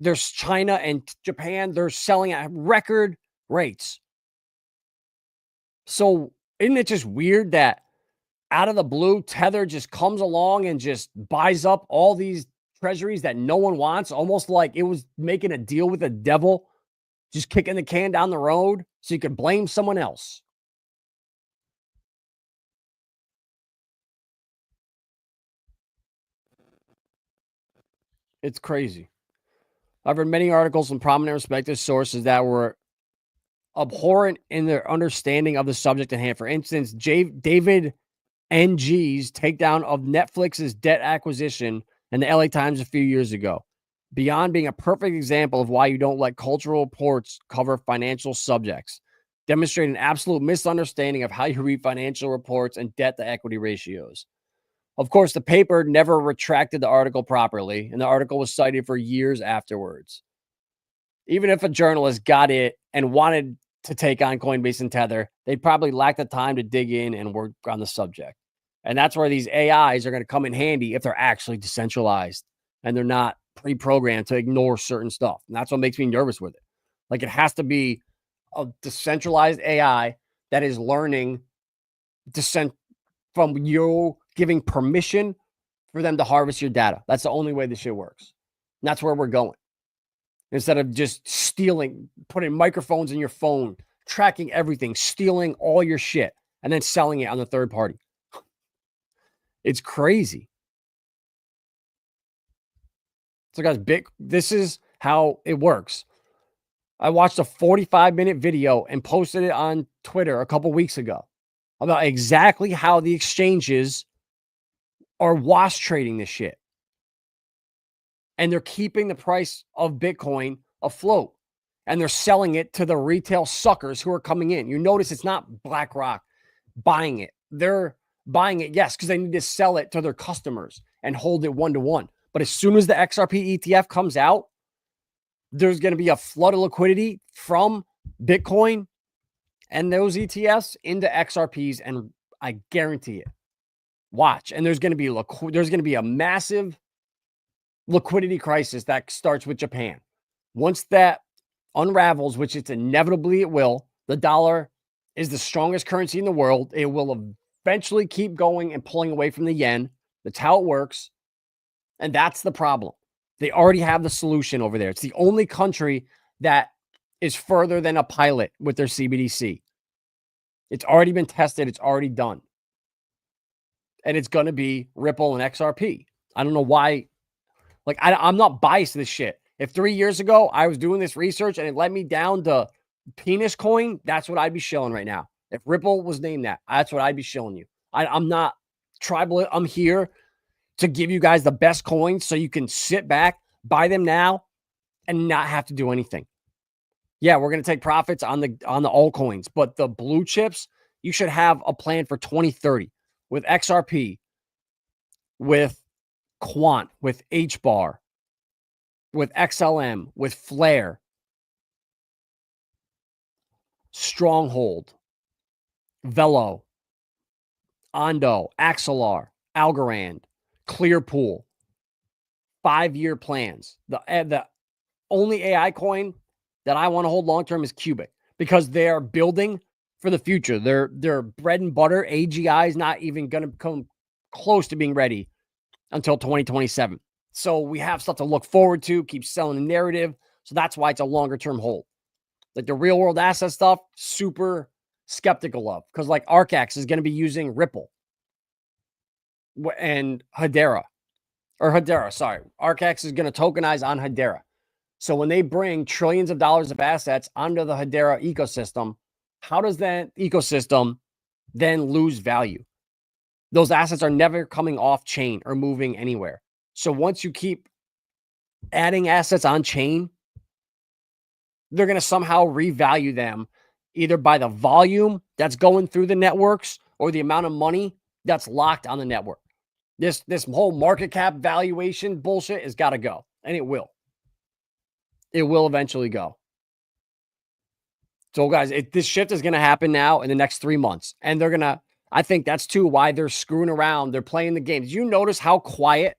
There's China and Japan, they're selling at record rates. So isn't it just weird that out of the blue, Tether just comes along and just buys up all these treasuries that no one wants, almost like it was making a deal with the devil, just kicking the can down the road so you could blame someone else. It's crazy. I've read many articles from prominent respected sources that were abhorrent in their understanding of the subject at hand. For instance, David NG's takedown of Netflix's debt acquisition in the LA Times a few years ago, beyond being a perfect example of why you don't let cultural reports cover financial subjects, demonstrate an absolute misunderstanding of how you read financial reports and debt to equity ratios. Of course, the paper never retracted the article properly, and the article was cited for years afterwards. Even if a journalist got it and wanted to take on Coinbase and Tether, they'd probably lack the time to dig in and work on the subject. And that's where these AIs are going to come in handy if they're actually decentralized and they're not pre-programmed to ignore certain stuff. And that's what makes me nervous with it. Like, it has to be a decentralized AI that is learning from you giving permission for them to harvest your data. That's the only way this shit works. And that's where we're going. Instead of just stealing, putting microphones in your phone, tracking everything, stealing all your shit, and then selling it on the third party. It's crazy. So guys, this is how it works. I watched a 45-minute video and posted it on Twitter a couple weeks ago about exactly how the exchanges are wash trading this shit. And they're keeping the price of Bitcoin afloat. And they're selling it to the retail suckers who are coming in. You notice it's not BlackRock buying it. They're buying it, yes, because they need to sell it to their customers and hold it one-to-one. But as soon as the XRP ETF comes out, there's going to be a flood of liquidity from Bitcoin and those ETFs into XRPs, and I guarantee it. Watch, and there's going to be a massive liquidity crisis that starts with Japan. Once that unravels, which it's inevitably it will, the dollar is the strongest currency in the world. It will eventually keep going and pulling away from the yen. That's how it works. And that's the problem. They already have the solution over there. It's the only country that is further than a pilot with their CBDC. It's already been tested. It's already done. And it's going to be Ripple and XRP. I don't know why. Like, I'm not biased to this shit. If 3 years ago I was doing this research and it led me down to penis coin, that's what I'd be shilling right now. If Ripple was named that, that's what I'd be shilling you. I'm not tribal. I'm here to give you guys the best coins so you can sit back, buy them now, and not have to do anything. Yeah, we're going to take profits on the altcoins, but the blue chips, you should have a plan for 2030 with XRP, with Quant, with HBAR, with XLM, with Flare, Stronghold, Velo, Ondo, Axelar, Algorand, Clearpool, 5-year plans. The only AI coin that I want to hold long-term is Cubic because they are building for the future. Their bread and butter, AGI, is not even going to come close to being ready until 2027. So we have stuff to look forward to, keep selling the narrative. So that's why it's a longer-term hold. Like the real-world asset stuff, super skeptical of, because like Arcax is going to be using Ripple and Hedera. Arcax is going to tokenize on Hedera. So when they bring trillions of dollars of assets onto the Hedera ecosystem, how does that ecosystem then lose value? Those assets are never coming off chain or moving anywhere. So once you keep adding assets on chain, they're going to somehow revalue them either by the volume that's going through the networks or the amount of money that's locked on the network. This whole market cap valuation bullshit has got to go, and it will. It will eventually go. So, guys, this shift is going to happen now in the next 3 months, and they're going to, I think that's too why they're screwing around. They're playing the game. Did you notice how quiet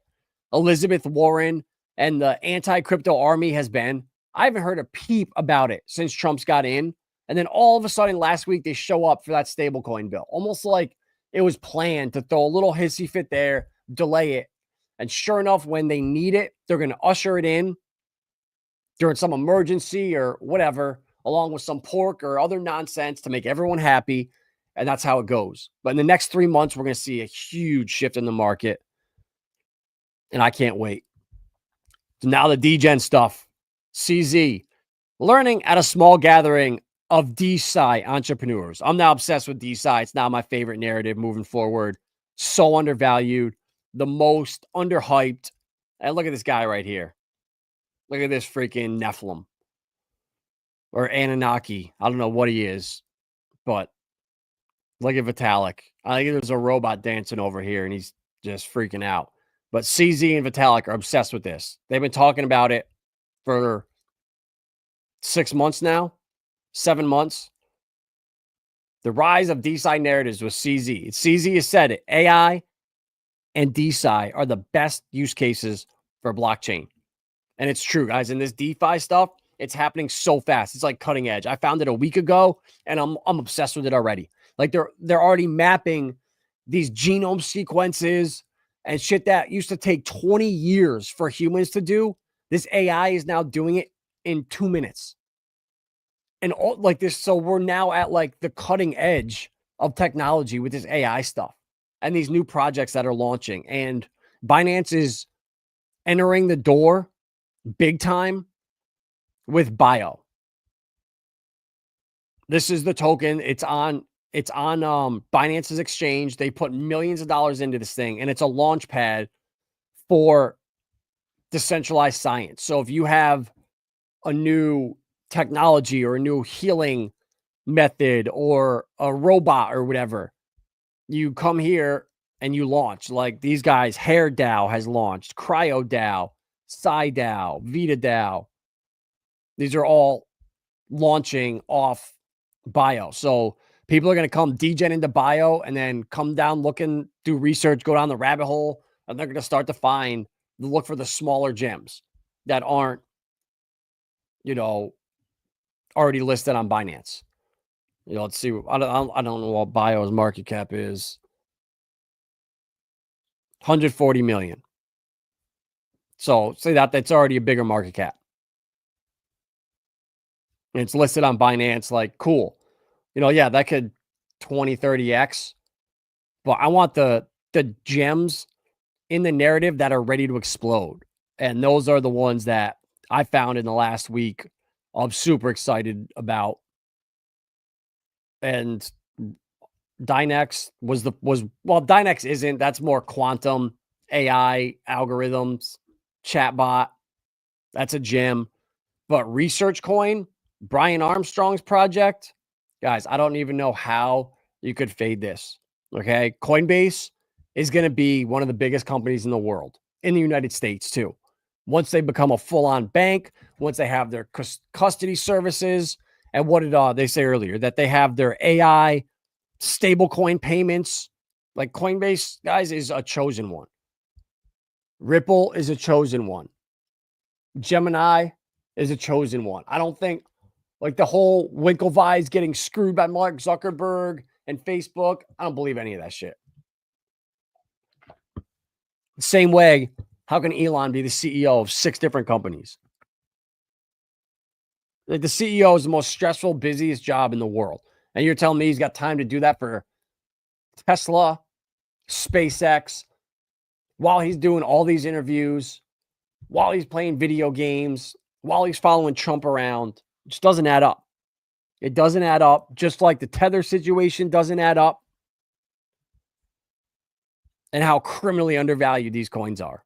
Elizabeth Warren and the anti-crypto army has been? I haven't heard a peep about it since Trump's got in. And then all of a sudden last week, they show up for that stablecoin bill, almost like it was planned to throw a little hissy fit there, delay it. And sure enough, when they need it, they're going to usher it in during some emergency or whatever, along with some pork or other nonsense to make everyone happy. And that's how it goes. But in the next 3 months, we're going to see a huge shift in the market. And I can't wait. So now the DGen stuff. CZ, learning at a small gathering of DE-SCI entrepreneurs. I'm now obsessed with DE-SCI. It's now my favorite narrative moving forward. So undervalued, the most underhyped. And look at this guy right here. Look at this freaking Nephilim or Anunnaki. I don't know what he is, but look at Vitalik. I think there's a robot dancing over here and he's just freaking out. But CZ and Vitalik are obsessed with this. They've been talking about it for 6 months now, 7 months. The rise of DE-SCI narratives with CZ. CZ has said it. AI and DE-SCI are the best use cases for blockchain. And it's true, guys. In this DeFi stuff, it's happening so fast. It's like cutting edge. I found it a week ago, and I'm obsessed with it already. Like they're already mapping these genome sequences and shit that used to take 20 years for humans to do. This AI is now doing it in 2 minutes. And all like this, so we're now at like the cutting edge of technology with this AI stuff and these new projects that are launching. And Binance is entering the door big time with Bio. This is the token. It's on Binance's exchange. They put millions of dollars into this thing, and it's a launch pad for decentralized science. So if you have a new technology or a new healing method or a robot or whatever, you come here and you launch. Like these guys, Hair DAO has launched, Cryo DAO, Psi DAO, Vita DAO. These are all launching off bio. So people are going to come degen into bio and then come down looking, do research, go down the rabbit hole, and they're going to start to look for the smaller gems that aren't, already listed on Binance. Let's see. I don't know what bio's market cap is. 140 million. So say that's already a bigger market cap. And it's listed on Binance. Like, cool. Yeah, that could 20, 30x. But I want the gems in the narrative that are ready to explode. And those are the ones that I found in the last week I'm super excited about. And Dynex Dynex isn't. That's more quantum AI algorithms, chatbot. That's a gem. But Research Coin, Brian Armstrong's project, guys, I don't even know how you could fade this. Okay. Coinbase is going to be one of the biggest companies in the world, in the United States too. Once they become a full-on bank, once they have their custody services, and what did they say earlier? That they have their AI stablecoin payments. Like Coinbase, guys, is a chosen one. Ripple is a chosen one. Gemini is a chosen one. I don't think like the whole Winklevi's getting screwed by Mark Zuckerberg and Facebook. I don't believe any of that shit. Same way, how can Elon be the CEO of 6 different companies? Like the CEO is the most stressful, busiest job in the world. And you're telling me he's got time to do that for Tesla, SpaceX, while he's doing all these interviews, while he's playing video games, while he's following Trump around. It just doesn't add up. It doesn't add up. Just like the Tether situation doesn't add up. And how criminally undervalued these coins are.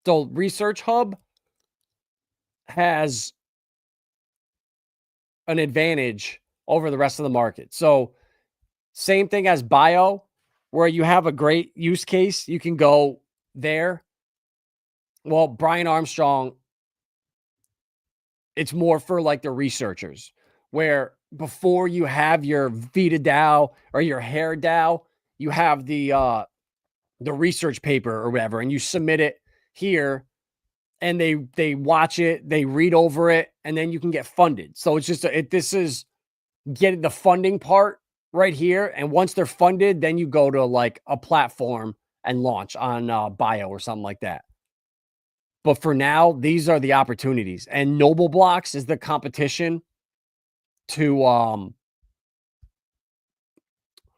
So Research Hub has an advantage over the rest of the market. So same thing as bio, where you have a great use case, you can go there. Well, Brian Armstrong, it's more for like the researchers, where before you have your Vita DAO or your Hair DAO, you have the research paper or whatever, and you submit it here, and they watch it, they read over it, and then you can get funded. So it's just this is getting the funding part right here, and once they're funded, then you go to like a platform and launch on bio or something like that. But for now, these are the opportunities, and Noble Blocks is the competition to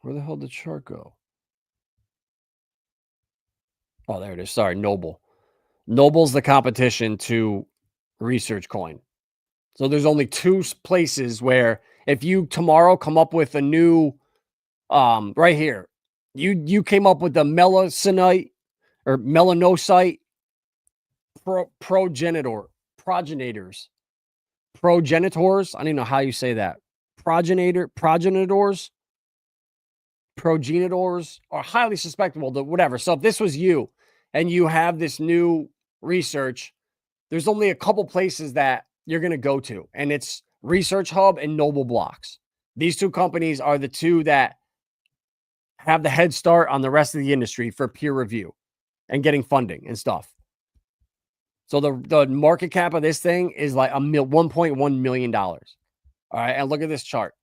where the hell did the chart go? Oh, there it is. Sorry, Noble. Noble's the competition to Research Coin. So there's only 2 places where if you tomorrow come up with a new right here, you came up with the melanocyte or melanocyte progenitors. I don't even know how you say that. Progenitors are highly susceptible to whatever. So if this was you and you have this new research, there's only a couple places that you're going to go to, and it's Research Hub and Noble Blocks. These 2 companies are the 2 that have the head start on the rest of the industry for peer review and getting funding and stuff. So the market cap of this thing is like $1.1 million. All right, and look at this chart.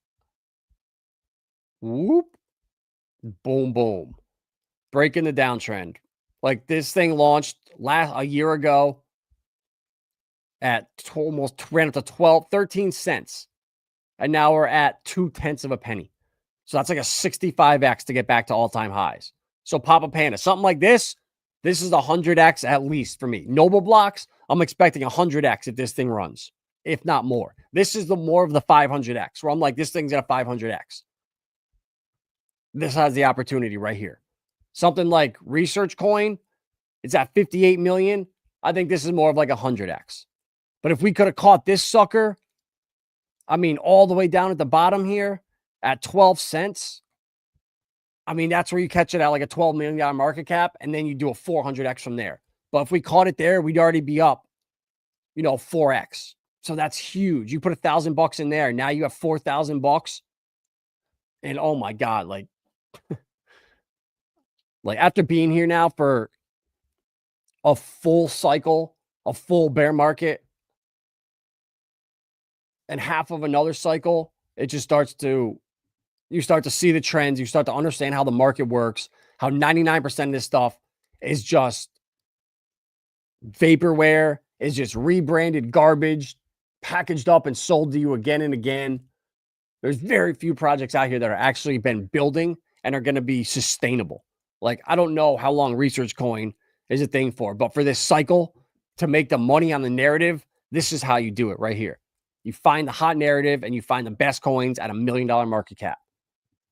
Whoop. Boom, boom. Breaking the downtrend. Like this thing launched a year ago at almost ran up to 13 cents. And now we're at 0.2 of a penny. So that's like a 65x to get back to all-time highs. So Papa Panda, something like this is 100x at least for me. Noble Blocks, I'm expecting 100x if this thing runs, if not more. This is the more of the 500x, where I'm like, this thing's at a 500x. This has the opportunity right here. Something like Research Coin, it's at 58 million. I think this is more of like 100x. But if we could have caught this sucker, I mean, all the way down at the bottom here at 12 cents, I mean, that's where you catch it at like a $12 million market cap, and then you do a 400x from there. But if we caught it there, we'd already be up, 4x. So that's huge. You put $1,000 in there, now you have $4,000. And oh my God, like after being here now for a full cycle, a full bear market, and half of another cycle, it just you start to see the trends. You start to understand how the market works, how 99% of this stuff is just vaporware, is just rebranded garbage, packaged up and sold to you again and again. There's very few projects out here that are actually been building and are going to be sustainable. Like, I don't know how long Research Coin is a thing for, but for this cycle to make the money on the narrative, this is how you do it right here. You find the hot narrative and you find the best coins at $1 million market cap.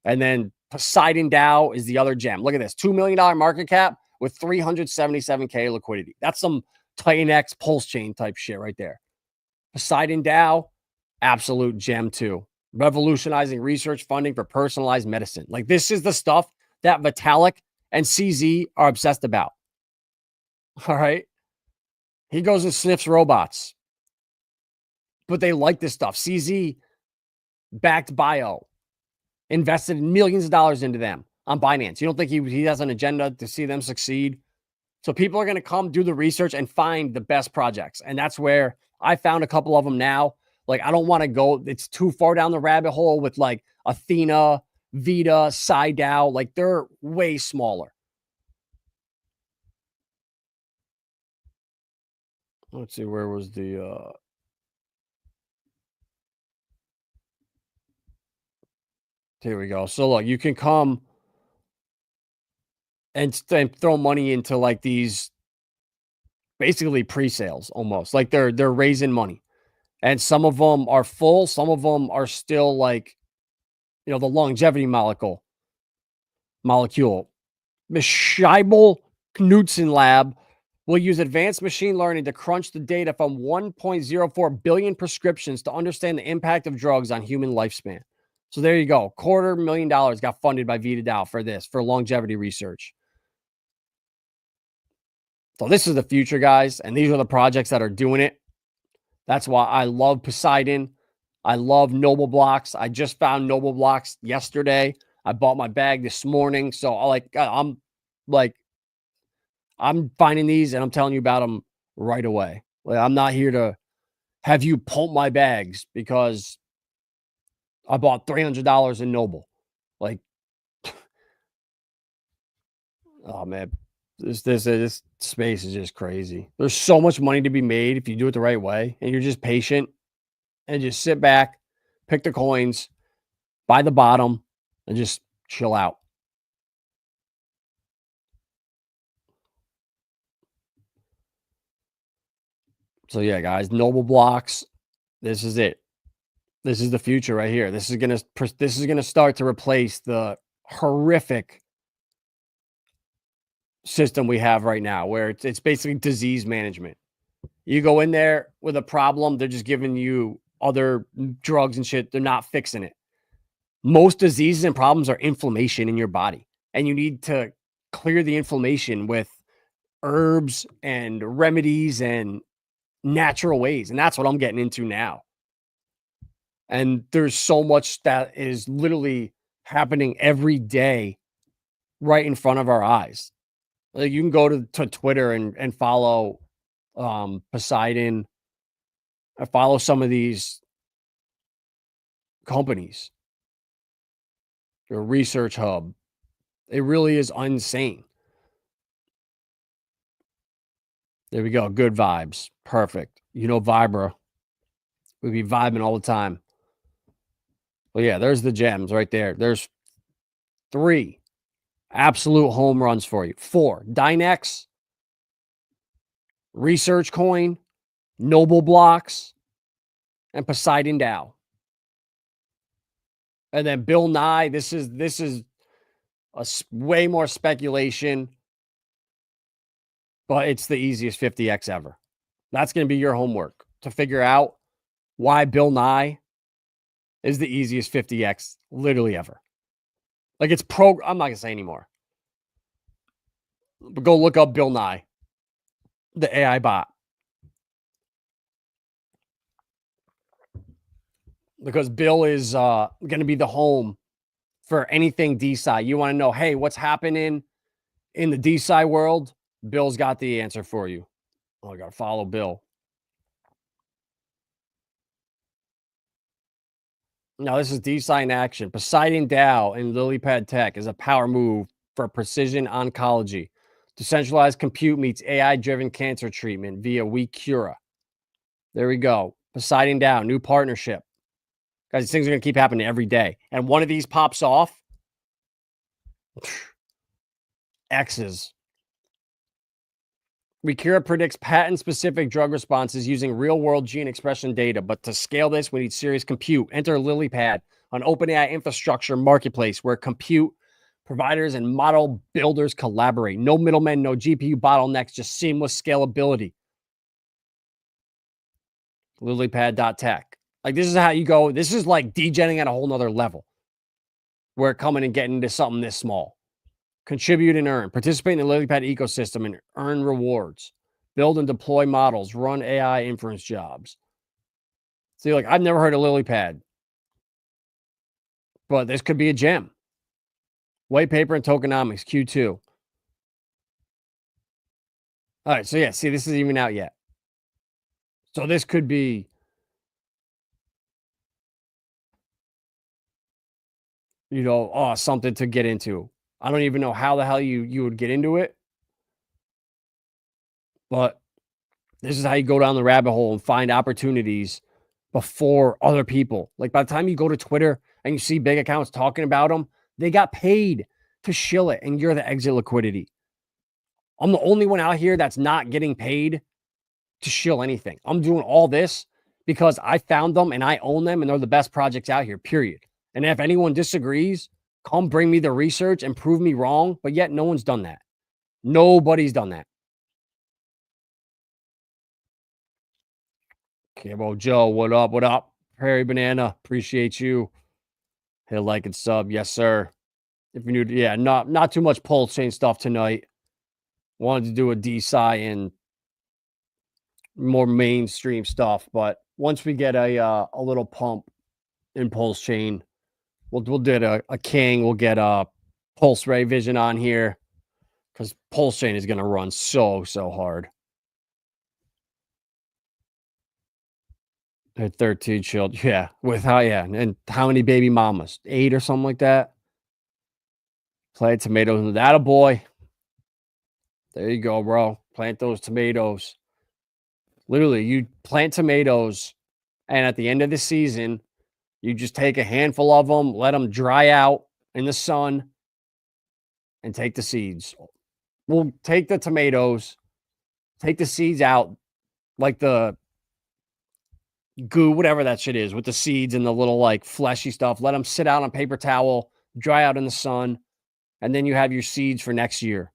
And then Poseidon DAO is the other gem. Look at this, $2 million market cap with 377K liquidity. That's some Titan X pulse chain type shit right there. Poseidon DAO, absolute gem too. Revolutionizing research funding for personalized medicine. Like, this is the stuff that Vitalik and CZ are obsessed about. All right. He goes and sniffs robots, but they like this stuff. CZ backed Bio, invested millions of dollars into them on Binance. You don't think he has an agenda to see them succeed? So people are going to come do the research and find the best projects. And that's where I found a couple of them now. Like, I don't want to go, it's too far down the rabbit hole with like Athena, Vita, SciDAO. Like, they're way smaller. Let's see, where was the here we go. So look, you can come and throw money into like these basically pre-sales almost. Like, they're raising money. And some of them are full, some of them are still like, the longevity molecule. The Scheibel Knudsen lab will use advanced machine learning to crunch the data from 1.04 billion prescriptions to understand the impact of drugs on human lifespan. So there you go. $250,000 got funded by Vita DAO for longevity research. So this is the future, guys. And these are the projects that are doing it. That's why I love Poseidon. I love Noble Blocks. I just found Noble Blocks yesterday. I bought my bag this morning. So I'm finding these and I'm telling you about them right away. Like, I'm not here to have you pump my bags because I bought $300 in Noble. Like, oh man, this space is just crazy. There's so much money to be made if you do it the right way and you're just patient and just sit back, pick the coins, buy the bottom, and just chill out. So yeah, guys, Noble Blocks, this is it. This is the future right here. This is gonna start to replace the horrific system we have right now, where it's basically disease management. You go in there with a problem, they're just giving you other drugs and shit. They're not fixing it. Most diseases and problems are inflammation in your body, and you need to clear the inflammation with herbs and remedies and natural ways. And that's what I'm getting into now. And there's so much that is literally happening every day right in front of our eyes. Like, you can go to Twitter and follow Poseidon. I follow some of these companies. Your research hub. It really is insane. There we go. Good vibes. Perfect. Vibra. We'd be vibing all the time. Well, yeah, there's the gems right there. There's 3 absolute home runs for you. 4, Dynex, Research Coin, Noble Blocks, and Poseidon DAO. And then Bill Nye, this is way more speculation, but it's the easiest 50x ever. That's going to be your homework, to figure out why Bill Nye is the easiest 50x literally ever. Like, I'm not going to say anymore. But go look up Bill Nye, the AI bot. because Bill is going to be the home for anything DeSci. You want to know, hey, what's happening in the DeSci world? Bill's got the answer for you. Oh, I got to follow Bill. Now, this is DeSci in action. Poseidon DAO and LilyPad Tech is a power move for precision oncology. Decentralized compute meets AI-driven cancer treatment via WeCura. There we go. Poseidon DAO, new partnership. Guys, these things are going to keep happening every day. And one of these pops off. X's. WeCura predicts patent-specific drug responses using real-world gene expression data. But to scale this, we need serious compute. Enter LilyPad, an OpenAI infrastructure marketplace where compute providers and model builders collaborate. No middlemen, no GPU bottlenecks, just seamless scalability. LilyPad.tech. Like, this is how you go. This is like degenning at a whole nother level. We're coming and getting into something this small. Contribute and earn. Participate in the LilyPad ecosystem and earn rewards. Build and deploy models. Run AI inference jobs. So you're like, I've never heard of LilyPad, but this could be a gem. White paper and tokenomics, Q2. All right, so yeah, see, this isn't even out yet. So this could be, something to get into. I don't even know how the hell you would get into it, but this is how you go down the rabbit hole and find opportunities before other people. Like, by the time you go to Twitter and you see big accounts talking about them, they got paid to shill it, and you're the exit liquidity. I'm the only one out here that's not getting paid to shill anything. I'm doing all this because I found them and I own them, and they're the best projects out here, period. And if anyone disagrees, come bring me the research and prove me wrong. But yet no one's done that. Nobody's done that. Okay, well, Joe, what up? What up? Prairie Banana, appreciate you. Hit a like and sub. Yes, sir. If you're new to, yeah, not too much pulse chain stuff tonight. Wanted to do a DeSci and more mainstream stuff, but once we get a little pump in pulse chain, we'll do a king. We'll get a pulse ray vision on here because pulse chain is going to run so hard. At 13 chilled, yeah. With and how many baby mamas? 8 or something like that. Plant tomatoes. That a boy. There you go, bro. Plant those tomatoes. Literally, you plant tomatoes, and at the end of the season, you just take a handful of them, let them dry out in the sun, and take the seeds. We'll take the tomatoes, take the seeds out, like the goo, whatever that shit is, with the seeds and the little like fleshy stuff. Let them sit out on paper towel, dry out in the sun, and then you have your seeds for next year.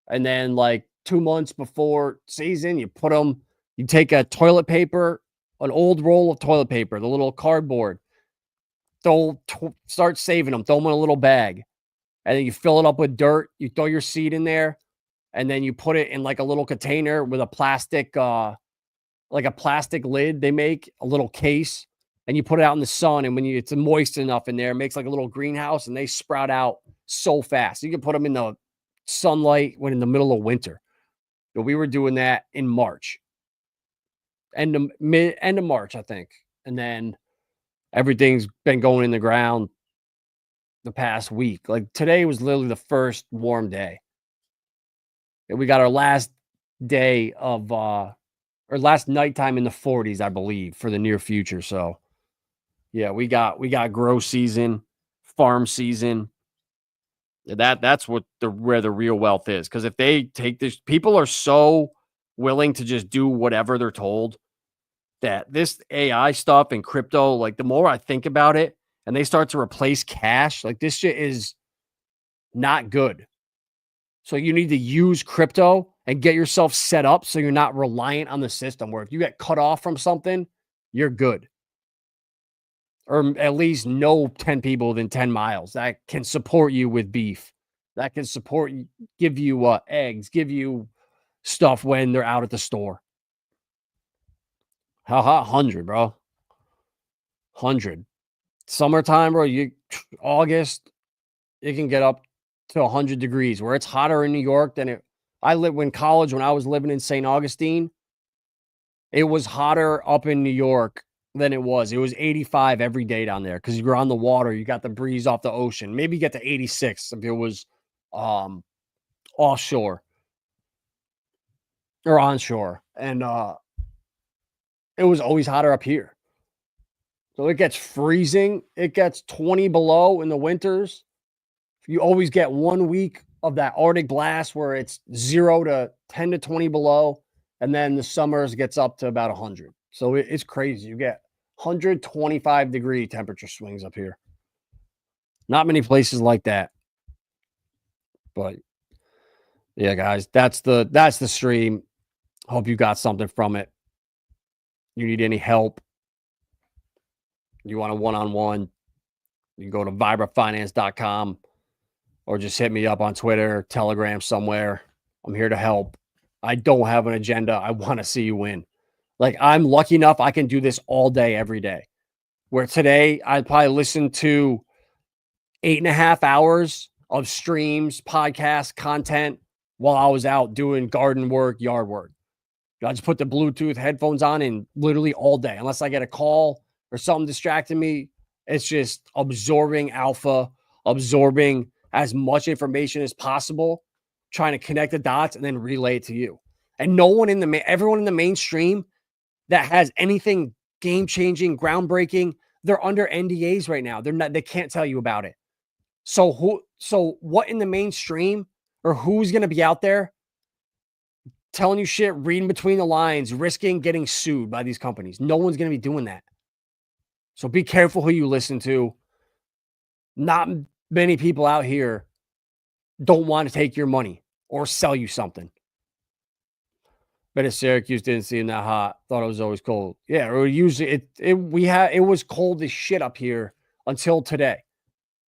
And then like 2 months before season, you put them, you take a toilet paper, an old roll of toilet paper, the little cardboard, start saving them, throw them in a little bag, and then you fill it up with dirt, you throw your seed in there, and then you put it in like a little container with a plastic, like a plastic lid they make, a little case, and you put it out in the sun, and when it's moist enough in there, it makes like a little greenhouse, and they sprout out so fast. You can put them in the sunlight when in the middle of winter. But we were doing that in March. End of March, I think. And then everything's been going in the ground the past week. Like today was literally the first warm day. And we got our last day of or last nighttime in the 40s, I believe, for the near future. So yeah, we got grow season, farm season. That's what where the real wealth is. Because if they take this, people are so willing to just do whatever they're told that this AI stuff and crypto, like the more I think about it and they start to replace cash, like this shit is not good. So you need to use crypto and get yourself set up so you're not reliant on the system, where if you get cut off from something, you're good. Or at least know 10 people within 10 miles that can support you with beef, that can support you, give you eggs, give you stuff when they're out at the store. 100, bro. 100. Summertime, bro, August, it can get up to 100 degrees where it's hotter in New York than when I was living in St. Augustine, it was hotter up in New York than it was. It was 85 every day down there because you're on the water. You got the breeze off the ocean. Maybe get to 86 if it was offshore or onshore. And it was always hotter up here. So it gets freezing. It gets 20 below in the winters. You always get 1 week of that Arctic blast where it's 0 to 10 to 20 below. And then the summers gets up to about 100. So it's crazy. You get 125 degree temperature swings up here. Not many places like that. But yeah, guys, that's the stream. Hope you got something from it. You need any help? You want a one-on-one? You can go to vibrafinance.com or just hit me up on Twitter, Telegram, somewhere. I'm here to help. I don't have an agenda. I want to see you win. Like, I'm lucky enough I can do this all day, every day. Where today I probably listened to 8.5 hours of streams, podcasts, content while I was out doing garden work, yard work. I just put the Bluetooth headphones on and literally all day, unless I get a call or something distracting me, it's just absorbing alpha, absorbing as much information as possible, trying to connect the dots and then relay it to you. And everyone in the mainstream that has anything game-changing, groundbreaking, they're under NDAs right now. They can't tell you about it. So what in the mainstream, or who's going to be out there telling you shit, reading between the lines, risking getting sued by these companies? No one's going to be doing that. So be careful who you listen to. Not many people out here don't want to take your money or sell you something. But if Syracuse didn't seem that hot, thought it was always cold. Yeah, or usually it was cold as shit up here until today,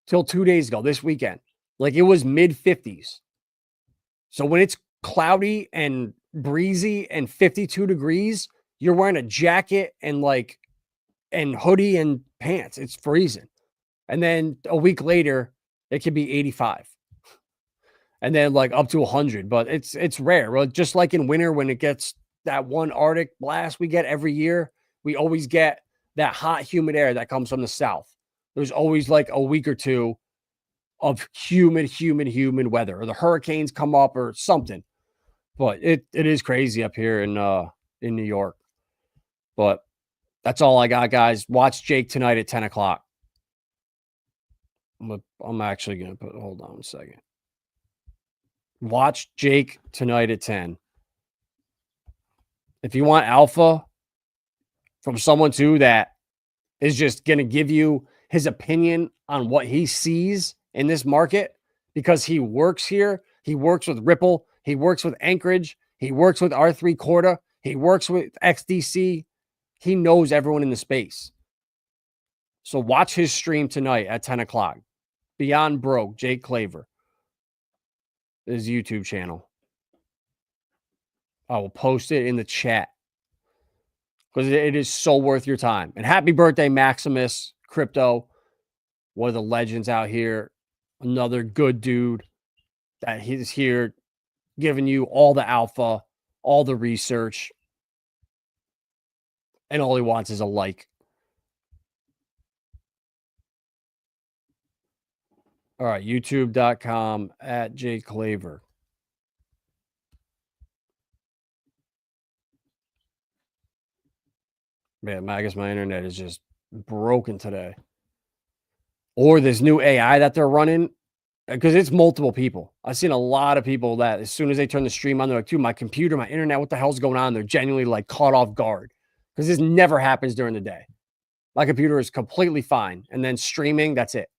till 2 days ago, this weekend. Like, it was mid-50s. So when it's cloudy and breezy and 52 degrees, you're wearing a jacket and hoodie and pants. It's freezing. And then a week later, it could be 85. And then up to 100. But it's rare. Well, just like in winter when it gets that one Arctic blast we get every year, we always get that hot, humid air that comes from the south. There's always a week or two of humid weather, or the hurricanes come up or something. But it is crazy up here in New York. But that's all I got, guys. Watch Jake tonight at 10 o'clock. I'm actually going to hold on a second. Watch Jake tonight at 10. If you want alpha from someone too that is just going to give you his opinion on what he sees in this market, because he works here, he works with Ripple, he works with Anchorage, he works with R3 Corda, he works with XDC. He knows everyone in the space. So watch his stream tonight at 10 o'clock. Beyond Broke, Jake Claver. His YouTube channel. I will post it in the chat because it is so worth your time. And happy birthday, Maximus Crypto. One of the legends out here. Another good dude that he's here giving you all the alpha, all the research. And all he wants is a like. All right, youtube.com @JClaver. Man, I guess my internet is just broken today. Or this new AI that they're running, because it's multiple people. I've seen a lot of people that as soon as they turn the stream on, they're like, dude, my computer, my internet, what the hell's going on? They're genuinely caught off guard, because this never happens during the day. My computer is completely fine. And then streaming, that's it.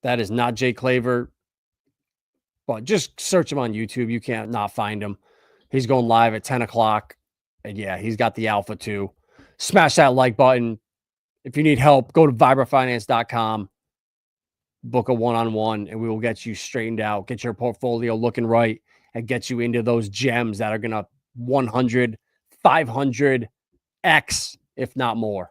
That is not Jake Claver. But just search him on YouTube. You can't not find him. He's going live at 10 o'clock. And yeah, he's got the alpha too. Smash that like button. If you need help, go to vibrafinance.com. Book a one-on-one, and we will get you straightened out, get your portfolio looking right, and get you into those gems that are going to 100, 500, X, if not more.